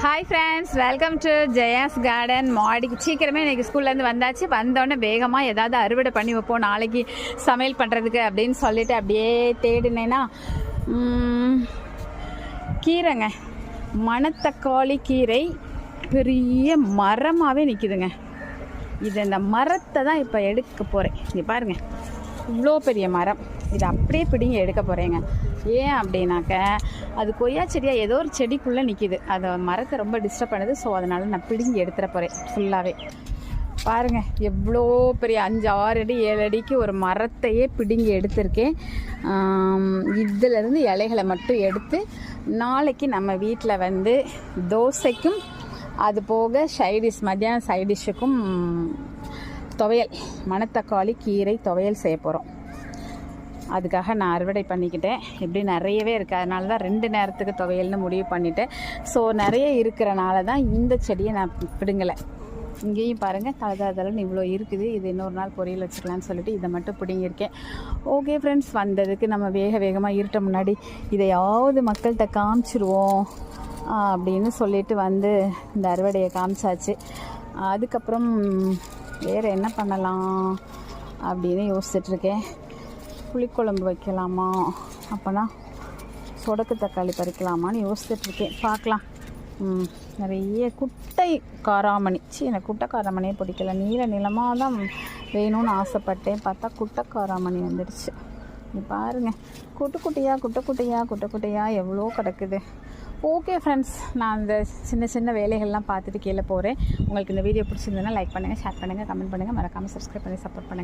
Hi friends, welcome to Jaya's garden. மாடிக்கு சீக்கிரமே இன்றைக்கி ஸ்கூல்லேருந்து வந்தாச்சு. வந்தோடனே வேகமாக ஏதாவது அறுவடை பண்ணி வைப்போம் நாளைக்கு சமையல் பண்ணுறதுக்கு அப்படின்னு சொல்லிட்டு அப்படியே தேடினேன்னா கீரைங்க, மணத்தக்காளி கீரை பெரிய மரமாகவே நிற்கிதுங்க. இந்த மரத்தை தான் இப்போ எடுக்க போகிறேன். இங்கே பாருங்கள், இவ்வளோ பெரிய மரம். இதை அப்படியே பிடிங்க எடுக்க போகிறேங்க. ஏன் அப்படின்னாக்க அது கொய்யா செடியாக ஏதோ ஒரு செடிக்குள்ளே நிற்கிது. அதை மரத்தை ரொம்ப டிஸ்டர்ப் பண்ணுது. ஸோ அதனால் நான் பிடுங்கி எடுத்துகிற போகிறேன் ஃபுல்லாகவே. பாருங்கள், எவ்வளோ பெரிய 5-6 அடி 7 அடிக்கு ஒரு மரத்தையே பிடுங்கி எடுத்திருக்கேன். இதிலேருந்து இலைகளை மட்டும் எடுத்து நாளைக்கு நம்ம வீட்டில் வந்து தோசைக்கும் அது போக சைடிஷ், மத்தியானம் சைடிஷ்ஷுக்கும் துவையல், மணத்தக்காளி கீரை துவையல் செய்ய போகிறோம். அதுக்காக நான் அறுவடை பண்ணிக்கிட்டேன். இப்படி நிறையவே இருக்குது, அதனால தான் 2 நேரத்துக்கு துவையல்னு முடிவு பண்ணிட்டேன். ஸோ நிறைய இருக்கிறனால தான் இந்த செடியை நான் பிடுங்கலை. இங்கேயும் பாருங்கள், தலதலன்னு இவ்வளோ இருக்குது. இது இன்னொரு நாள் பொரியல் வச்சுக்கலான்னு சொல்லிட்டு இதை மட்டும் பிடுங்கியிருக்கேன். ஓகே ஃப்ரெண்ட்ஸ், வந்ததுக்கு நம்ம வேகமாக இருட்ட முன்னாடி இதையாவது மக்கள்கிட்ட காமிச்சிருவோம் அப்படின்னு சொல்லிட்டு வந்து இந்த அறுவடையை காமிச்சாச்சு. அதுக்கப்புறம் வேறு என்ன பண்ணலாம் அப்படின்னு யோசிச்சுட்ருக்கேன். புளிக்குழம்பு வைக்கலாமா, அப்போனா சொடக்கு தக்காளி பறிக்கலாமான்னு யோசிச்சுட்ருக்கேன். பார்க்கலாம். நிறைய குட்டை காராமணி, எனக்கு குட்டை காராமணியே பிடிக்கல. நீளமாக தான் வேணும்னு ஆசைப்பட்டேன். பார்த்தா குட்டை காராமணி வந்துடுச்சு. இது பாருங்கள், குட்டை குட்டையாக எவ்வளோ கிடக்குது. ஓகே ஃப்ரெண்ட்ஸ், நான் இந்த சின்ன வேலைகள்லாம் பார்த்துட்டு கீழே போகிறேன். உங்களுக்கு இந்த வீடியோ பிடிச்சிருந்ததுன்னா லைக் பண்ணுங்கள், ஷேர் பண்ணுங்கள், கமெண்ட் பண்ணுங்கள், மறக்காமல் சப்ஸ்கிரைப் பண்ணி சப்போர்ட் பண்ணுங்கள்.